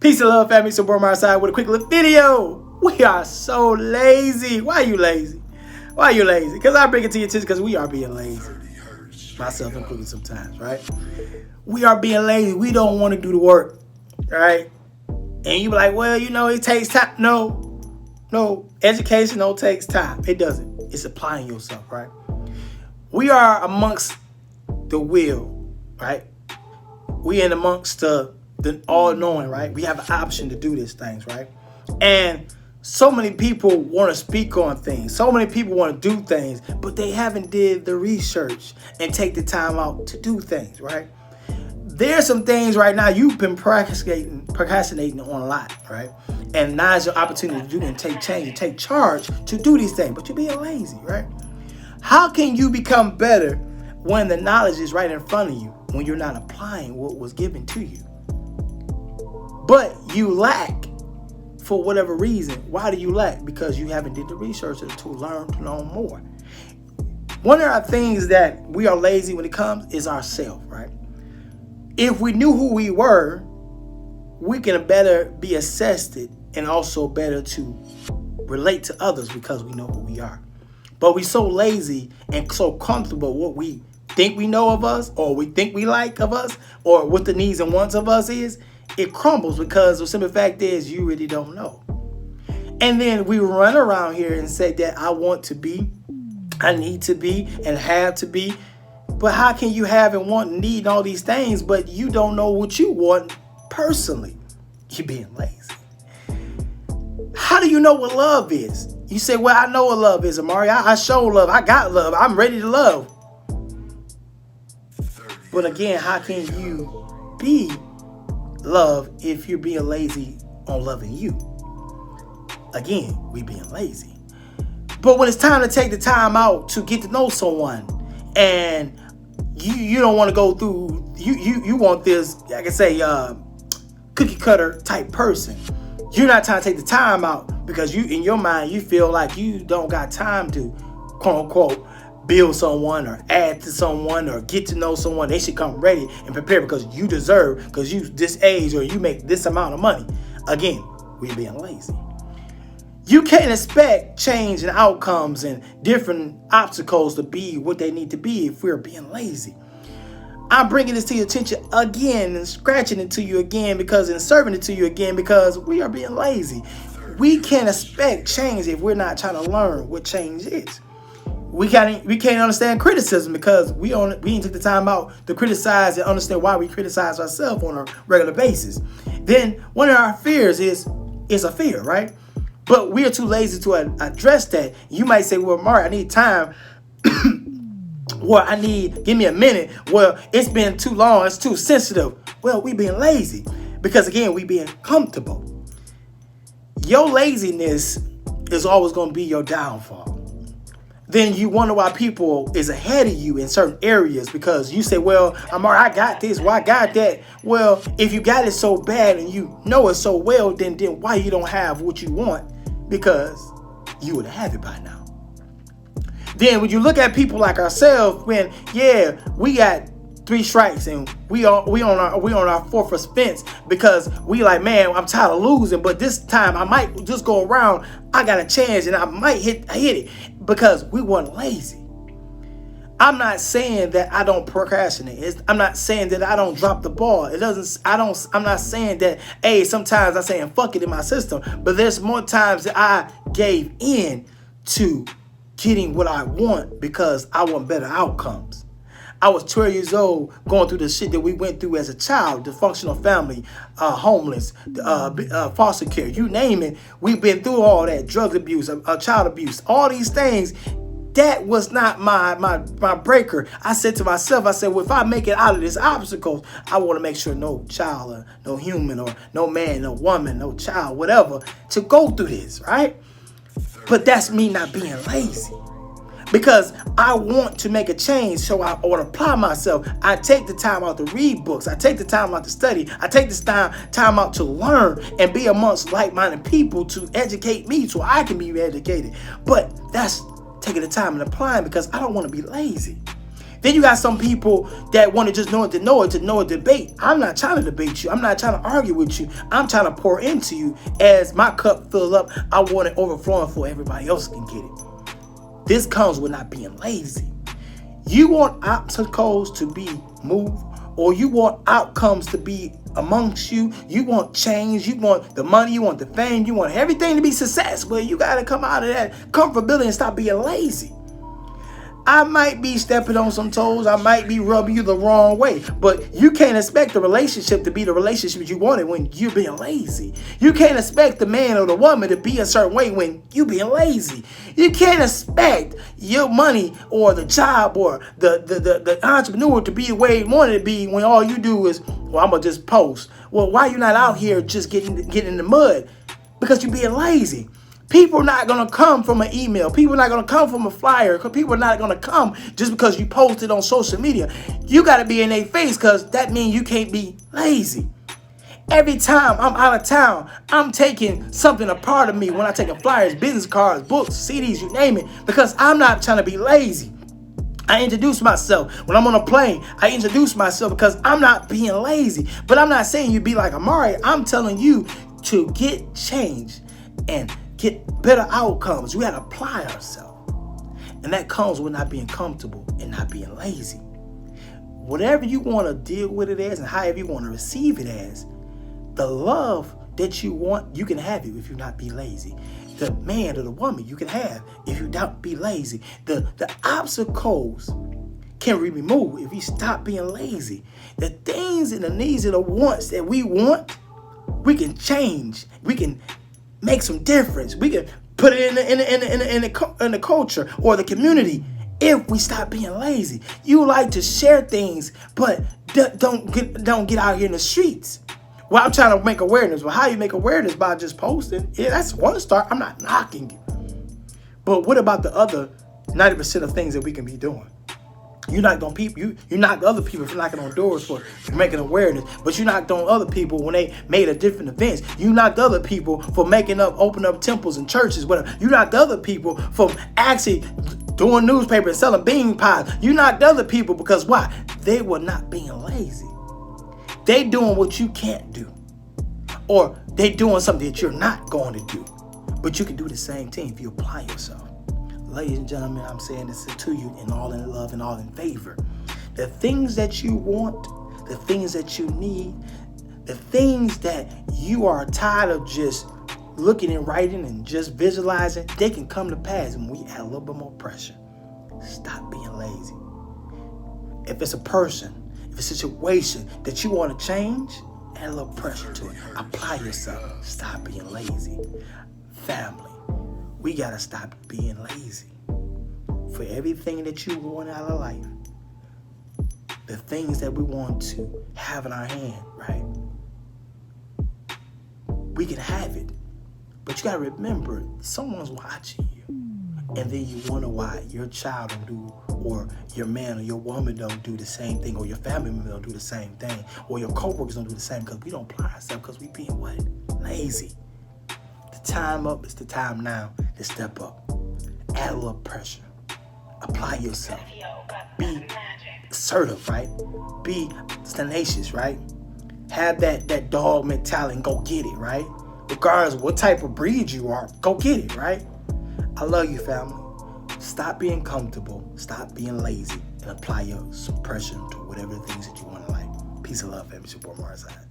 Peace and love, family. So Amari Asad with a quick little video. We are so lazy. Why are you lazy? Why are you lazy? Because I bring it to your attention because we are being lazy. Myself included sometimes, right? We are being lazy. We don't want to do the work, right? And you be like, well, you know, it takes time. No. Education don't takes time. It doesn't. It's applying yourself, right? We are amongst the will, right? We in amongst the all-knowing, right? We have an option to do these things, right? And so many people want to speak on things. So many people want to do things, but they haven't did the research and take the time out to do things, right? There's some things right now you've been procrastinating on a lot, right? And now is your opportunity to do and take change and take charge to do these things, but you're being lazy, right? How can you become better when the knowledge is right in front of you, when you're not applying what was given to you? But you lack for whatever reason. Why do you lack? Because you haven't did the research to learn to know more. One of our things that we are lazy when it comes is ourselves, right? If we knew who we were, we can better be assessed and also better to relate to others because we know who we are. But we're so lazy and so comfortable with what we think we know of us, or we think we like of us, or what the needs and wants of us is. It crumbles because the simple fact is you really don't know. And then we run around here and say that I want to be, I need to be, and have to be. But how can you have and want and need all these things, but you don't know what you want personally? You're being lazy. How do you know what love is? You say, well, I know what love is, Amari. I show love. I got love. I'm ready to love. But again, how can you be love if you're being lazy on loving you? Again, we being lazy. But when it's time to take the time out to get to know someone, and you don't want to go through, you want this, I can say, cookie cutter type person. You're not trying to take the time out because you, in your mind, you feel like you don't got time to, quote unquote, build someone or add to someone or get to know someone. They should come ready and prepared because you deserve, because you this age or you make this amount of money. Again, we're being lazy. You can't expect change and outcomes and different obstacles to be what they need to be if we're being lazy. I'm bringing this to your attention again and scratching it to you again and serving it to you again because we are being lazy. We can't expect change if we're not trying to learn what change is. We can't understand criticism because we ain't took the time out to criticize and understand why we criticize ourselves on a regular basis. Then one of our fears is a fear, right? But we are too lazy to address that. You might say, well, Mark, I need time. Well, give me a minute. Well, it's been too long. It's too sensitive. Well, we being lazy because, again, we being comfortable. Your laziness is always going to be your downfall. Then you wonder why people is ahead of you in certain areas because you say, well, Amari, I got this. Well, I got that. Well, if you got it so bad and you know it so well, then why you don't have what you want? Because you would have it by now. Then when you look at people like ourselves, when we got 3 strikes and we on our 4th offense because we like, man, I'm tired of losing, but this time I might just go around. I got a chance and I might hit it because we weren't lazy. I'm not saying that I don't procrastinate. I'm not saying that I don't drop the ball. I'm not saying that, hey, sometimes I'm saying fuck it in my system, but there's more times that I gave in to getting what I want because I want better outcomes. I was 12 years old going through the shit that we went through as a child, dysfunctional family, homeless, foster care, you name it. We've been through all that, drug abuse, child abuse, all these things. That was not my breaker. I said to myself, well, if I make it out of this obstacle, I want to make sure no child or no human or no man, no woman, no child, whatever, to go through this, right? But that's me not being lazy. Because I want to make a change, so I want to apply myself. I take the time out to read books. I take the time out to study. I take this time out to learn and be amongst like-minded people to educate me so I can be educated. But that's taking the time and applying because I don't want to be lazy. Then you got some people that want to just know it, debate. I'm not trying to debate you. I'm not trying to argue with you. I'm trying to pour into you. As my cup fills up, I want it overflowing before everybody else can get it. This comes with not being lazy. You want obstacles to be moved, or you want outcomes to be amongst you. You want change. You want the money. You want the fame. You want everything to be successful. You got to come out of that comfortability and stop being lazy. I might be stepping on some toes. I might be rubbing you the wrong way. But you can't expect the relationship to be the relationship you wanted when you're being lazy. You can't expect the man or the woman to be a certain way when you're being lazy. You can't expect your money or the job or the entrepreneur to be the way you want it to be when all you do is, well, I'm going to just post. Well, why are you not out here just getting in the mud? Because you're being lazy. People are not going to come from an email. People are not going to come from a flyer. People are not going to come just because you posted on social media. You got to be in their face, because that means you can't be lazy. Every time I'm out of town, I'm taking something a part of me when I take flyers, business cards, books, CDs, you name it, because I'm not trying to be lazy. I introduce myself. When I'm on a plane, I introduce myself because I'm not being lazy. But I'm not saying you be like Amari. I'm telling you to get change and get better outcomes. We got to apply ourselves. And that comes with not being comfortable and not being lazy. Whatever you want to deal with it as and however you want to receive it as, the love that you want, you can have it if you not be lazy. The man or the woman you can have if you don't be lazy. The obstacles can be removed if you stop being lazy. The things and the needs and the wants that we want, we can change. We can make some difference. We can put it in the culture or the community if we stop being lazy. You like to share things, but don't get out here in the streets. Well, I'm trying to make awareness. Well, how you make awareness? By just posting? Yeah, that's one start. I'm not knocking you. But what about the other 90% of things that we can be doing? You knocked on people. You knocked other people for knocking on doors for making awareness, but you knocked on other people when they made a different events. You knocked other people for opening up temples and churches. Whatever. You knocked other people for actually doing newspapers and selling bean pies. You knocked other people because why? They were not being lazy. They doing what you can't do, or they doing something that you're not going to do. But you can do the same thing if you apply yourself. Ladies and gentlemen, I'm saying this to you in all in love and all in favor. The things that you want, the things that you need, the things that you are tired of just looking and writing and just visualizing, they can come to pass when we add a little bit more pressure. Stop being lazy. If it's a person, if it's a situation that you want to change, add a little pressure to it. Apply yourself. Stop being lazy. Family. We got to stop being lazy. For everything that you want out of life, the things that we want to have in our hand, right? We can have it. But you got to remember, someone's watching you. And then you wonder why your child don't do, or your man or your woman don't do the same thing, or your family member don't do the same thing, or your coworkers don't do the same, because we don't apply ourselves, because we being what? Lazy. The time up is the time now to step up. Add a little pressure. Apply yourself. Be assertive, right? Be tenacious, right? Have that dog mentality and go get it, right? Regardless of what type of breed you are, go get it, right? I love you, family. Stop being comfortable. Stop being lazy. And apply some pressure to whatever things that you want in life. Peace and love, family. It's your boy, Amari Asad.